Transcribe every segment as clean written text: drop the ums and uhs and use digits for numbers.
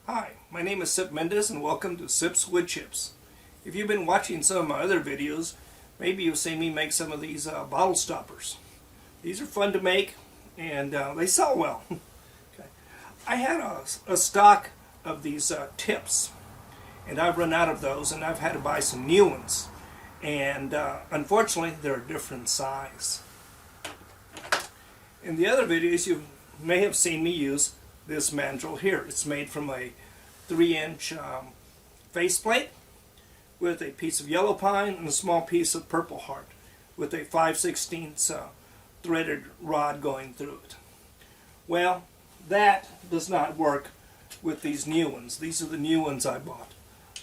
Hi, my name is Sip Mendez and welcome to Sip's Wood Chips. If you've been watching some of my other videos, maybe you'll see me make some of these bottle stoppers. These are fun to make and they sell well. Okay. I had a stock of these tips and I've run out of those and I've had to buy some new ones. And unfortunately they're a different size. In the other videos you may have seen me use this mandrel here. It's made from a 3-inch faceplate with a piece of yellow pine and a small piece of purple heart with a 5/16 threaded rod going through it. Well, that does not work with these new ones. These are the new ones I bought.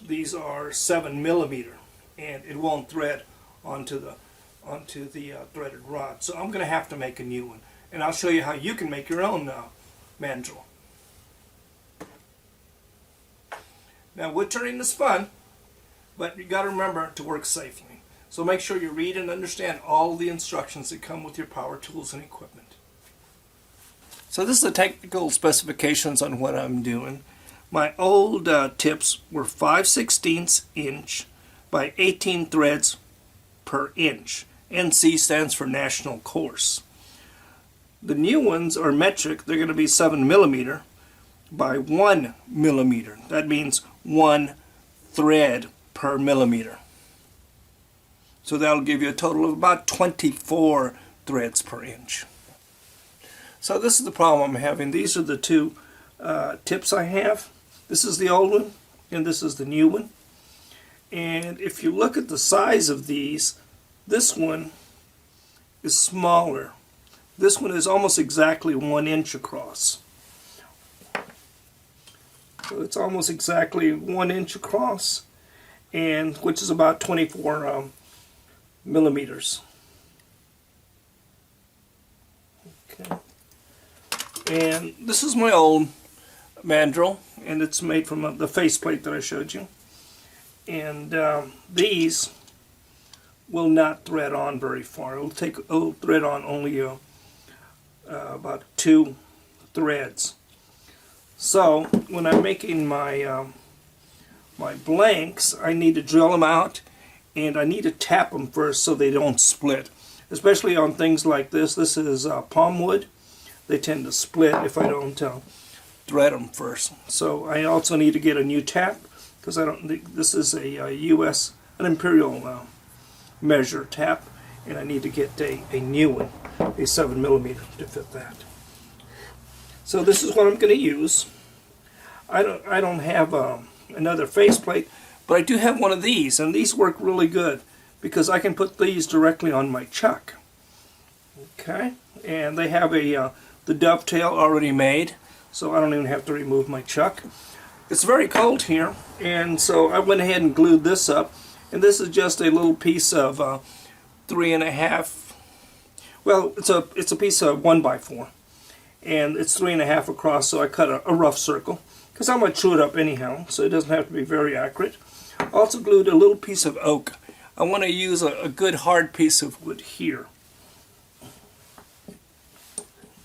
These are 7mm and it won't thread onto the threaded rod. So I'm going to have to make a new one, and I'll show you how you can make your own mandrel. Now, wood turning is fun, but you got to remember to work safely. So make sure you read and understand all the instructions that come with your power tools and equipment. So this is the technical specifications on what I'm doing. My old tips were 5/16 inch by 18 threads per inch. NC stands for National Course. The new ones are metric. They're going to be 7mm by 1mm. That means 1 thread per millimeter. So that'll give you a total of about 24 threads per inch. So this is the problem I'm having. These are the two tips I have. This is the old one and this is the new one. And if you look at the size of these, this one is smaller. This one is almost exactly 1 inch across. So it's almost exactly 1 inch across, and which is about 24 millimeters. Okay. And this is my old mandrel, and it's made from the faceplate that I showed you. And these will not thread on very far. It'll thread on only about 2 threads. So when I'm making my my blanks, I need to drill them out and I need to tap them first so they don't split. Especially on things like this. This is palm wood. They tend to split if I don't thread them first. So I also need to get a new tap because I don't think this is a U.S. an imperial measure tap, and I need to get a new one, a 7mm to fit that. So this is what I'm going to use. I don't have another faceplate, but I do have one of these, and these work really good because I can put these directly on my chuck. Okay, and they have the dovetail already made, so I don't even have to remove my chuck. It's very cold here, and so I went ahead and glued this up, and this is just a little piece of 3.5. Well, it's a piece of 1x4, and it's 3.5 across. So I cut a rough circle because I'm going to chew it up anyhow, so it doesn't have to be very accurate. Also glued a little piece of oak. I want to use a good hard piece of wood here,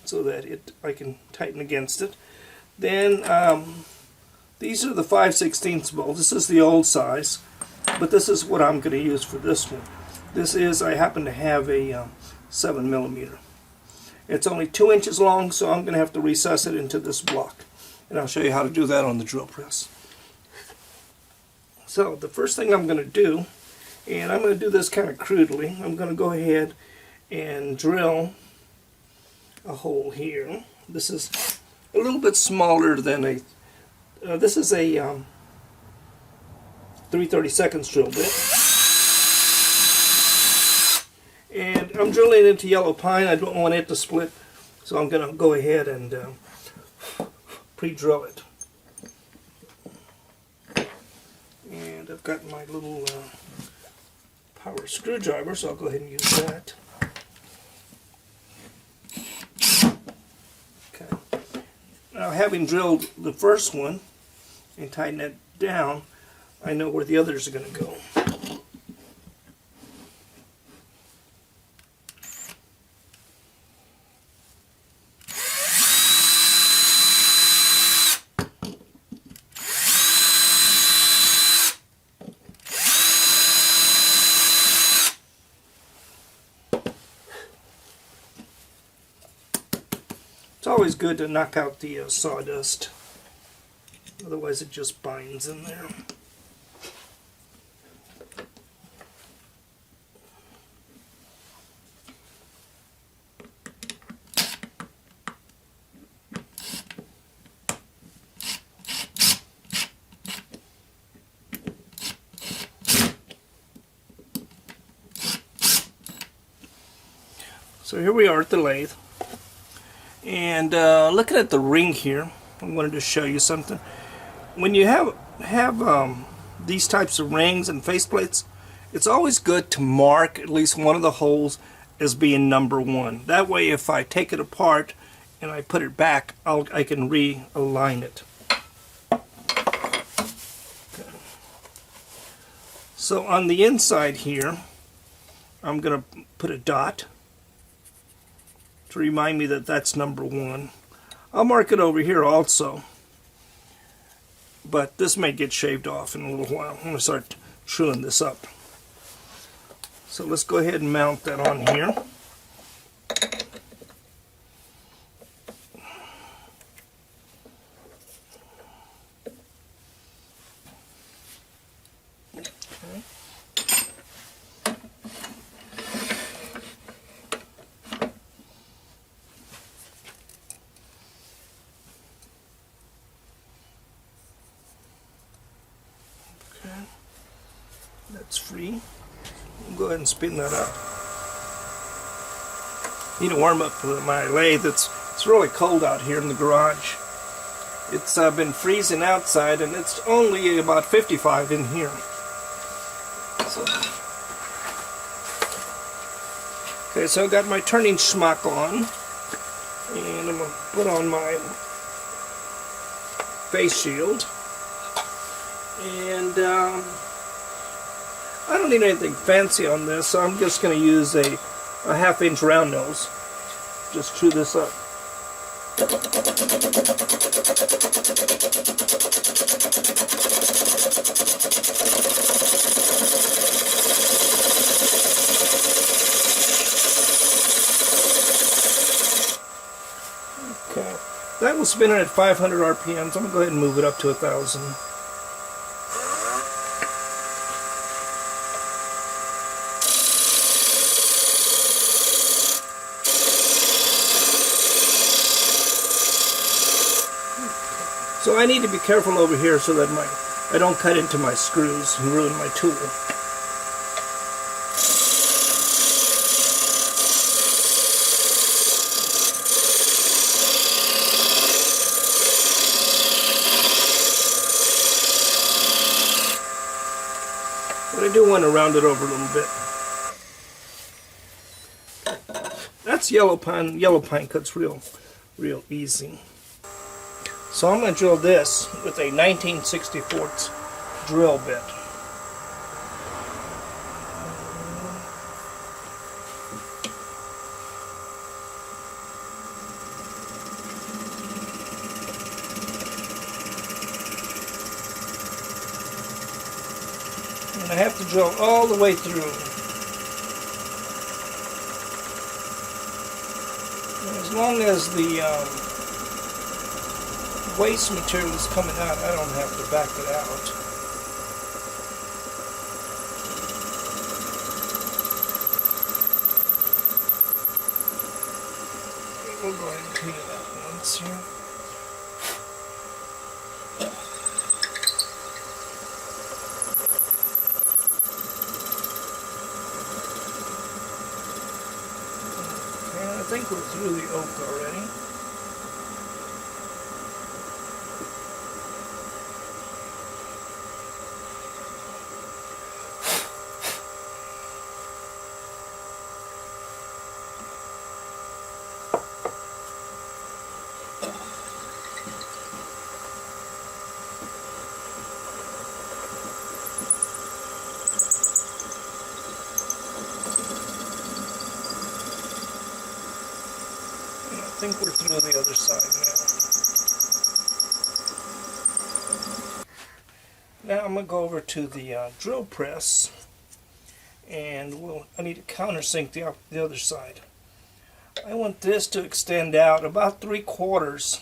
so that I can tighten against it. Then these are the 5/16 bolts. This is the old size, but this is what I'm going to use for this one. This is, I happen to have a 7mm. It's only 2 inches long, so I'm going to have to recess it into this block. And I'll show you how to do that on the drill press. So the first thing I'm going to do, and I'm going to do this kind of crudely, I'm going to go ahead and drill a hole here. This is a little bit smaller than this is a 3/32 drill bit. And I'm drilling into yellow pine. I don't want it to split, so I'm going to go ahead and pre-drill it. And I've got my little power screwdriver, so I'll go ahead and use that. Okay. Now, having drilled the first one and tightened it down, I know where the others are going to go. always good to knock out the sawdust. Otherwise it just binds in there. So here we are at the lathe, and looking at the ring here, I wanted to show you something. When you have these types of rings and faceplates, it's always good to mark at least one of the holes as being number 1. That way, if I take it apart and I put it back, I can realign it. Okay. So on the inside here, I'm going to put a dot to remind me that that's number 1. I'll mark it over here also, but this may get shaved off in a little while. I'm going to start truing this up. So let's go ahead and mount that on here. Okay. That's free. Go ahead and spin that up. Need to warm up my lathe. It's really cold out here in the garage. It's been freezing outside, and it's only about 55 in here. So, okay, so I got my turning schmuck on, and I'm going to put on my face shield. And I don't need anything fancy on this, so I'm just going to use a 1/2-inch round nose. Just chew this up. Okay, that will spin it at 500 RPMs. I'm going to go ahead and move it up to 1,000. So I need to be careful over here so that I don't cut into my screws and ruin my tool. But I do want to round it over a little bit. That's yellow pine. Yellow pine cuts real easy. So I'm going to drill this with a 19/64 drill bit. And I have to drill all the way through. And as long as the waste material is coming out, I don't have to back it out. We'll go ahead and clean it out once here. Okay, I think we're through the oak already. I think we're through the other side now. Now I'm going to go over to the drill press, and I need to countersink the other side. I want this to extend out about 3/4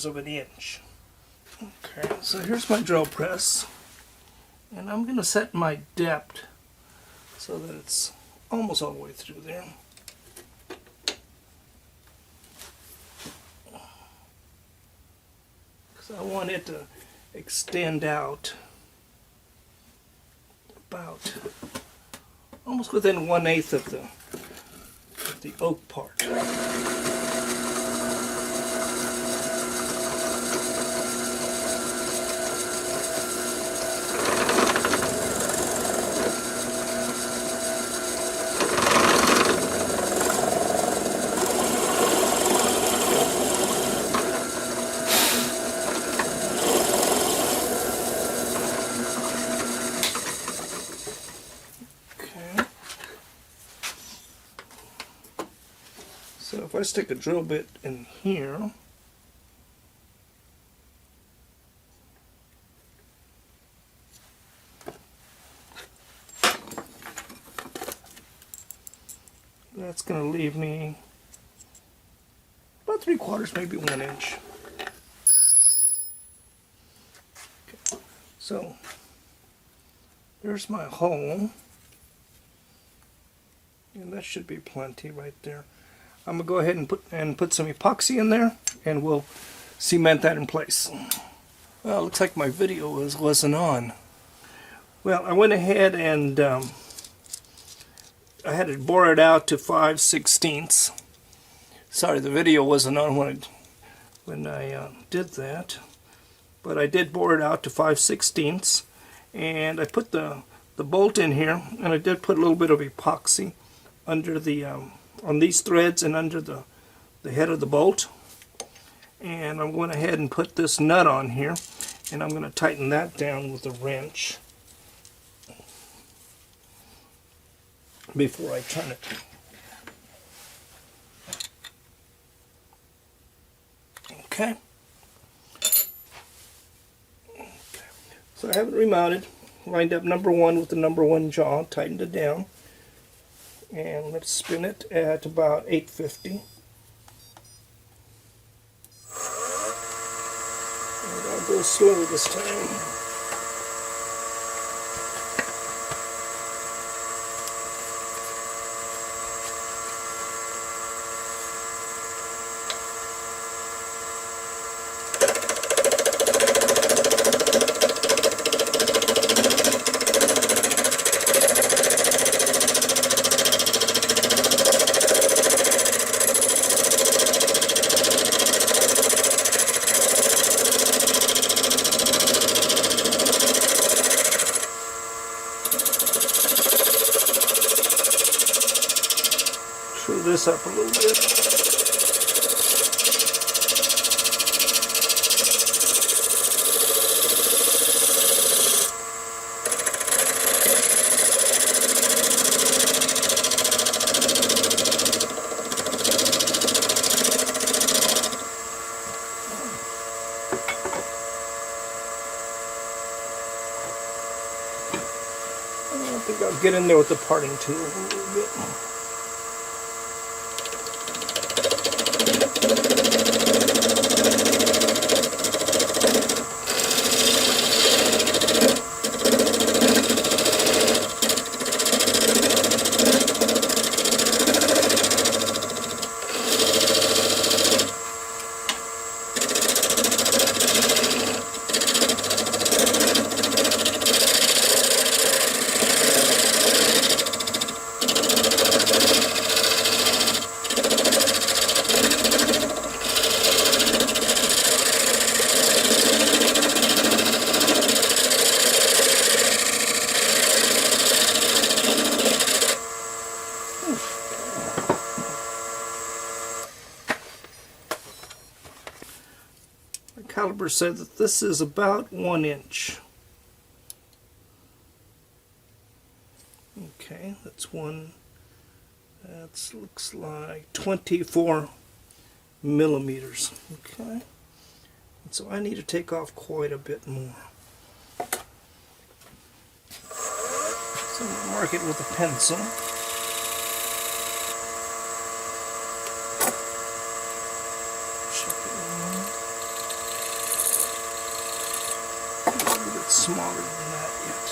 of an inch. Okay, so here's my drill press, and I'm going to set my depth so that it's almost all the way through there. Because I want it to extend out about almost within 1/8 of the oak part. So if I stick a drill bit in here, that's going to leave me about 3/4, maybe 1 inch. Okay. So there's my hole, and that should be plenty right there. I'm going to go ahead and put some epoxy in there, and we'll cement that in place. Well, it looks like my video wasn't on. Well, I went ahead and I had to bore it out to 5/16. Sorry, the video wasn't on when I did that, but I did bore it out to 5/16, and I put the bolt in here, and I did put a little bit of epoxy under the on these threads and under the head of the bolt. And I'm going ahead and put this nut on here, and I'm going to tighten that down with a wrench before I turn it. Okay. So I have it remounted, lined up number 1 with the number 1 jaw, tightened it down. And let's spin it at about 850. And I'll go slow this time. Screw this up a little bit. I think I'll get in there with the parting tool a little bit. Caliper said that this is about 1 inch. Okay, that's looks like 24 millimeters. Okay, and so I need to take off quite a bit more. So I'm gonna mark it with a pencil. A little bit smaller than that yet.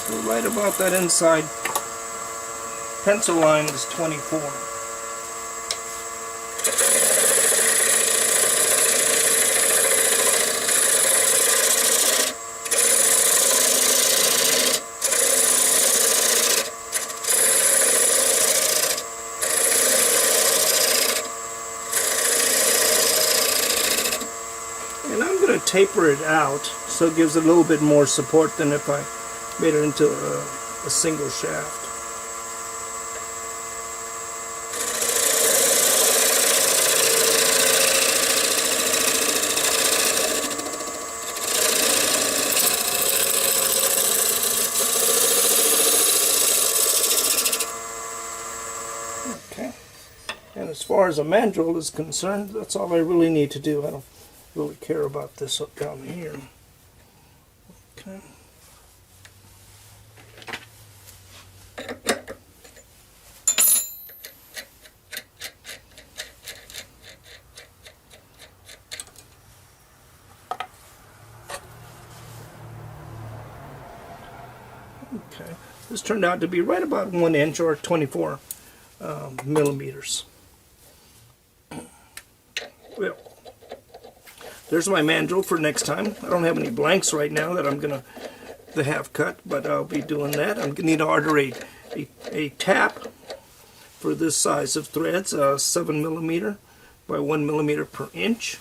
So right about that inside pencil line is 24. And I'm going to taper it out so it gives it a little bit more support than if I made it into a single shaft. Okay. And as far as a mandrel is concerned, that's all I really need to do. I don't really care about this up down here. Okay. Okay, this turned out to be right about 1 inch or 24 millimeters. Well, there's my mandrel for next time. I don't have any blanks right now that I'm going to have cut, but I'll be doing that. I'm going to need to order a tap for this size of threads, 7 millimeter by 1 millimeter per inch.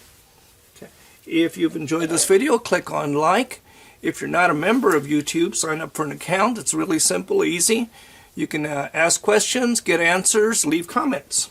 Okay. If you've enjoyed this video, click on like. If you're not a member of YouTube, sign up for an account. It's really simple, easy. You can ask questions, get answers, leave comments.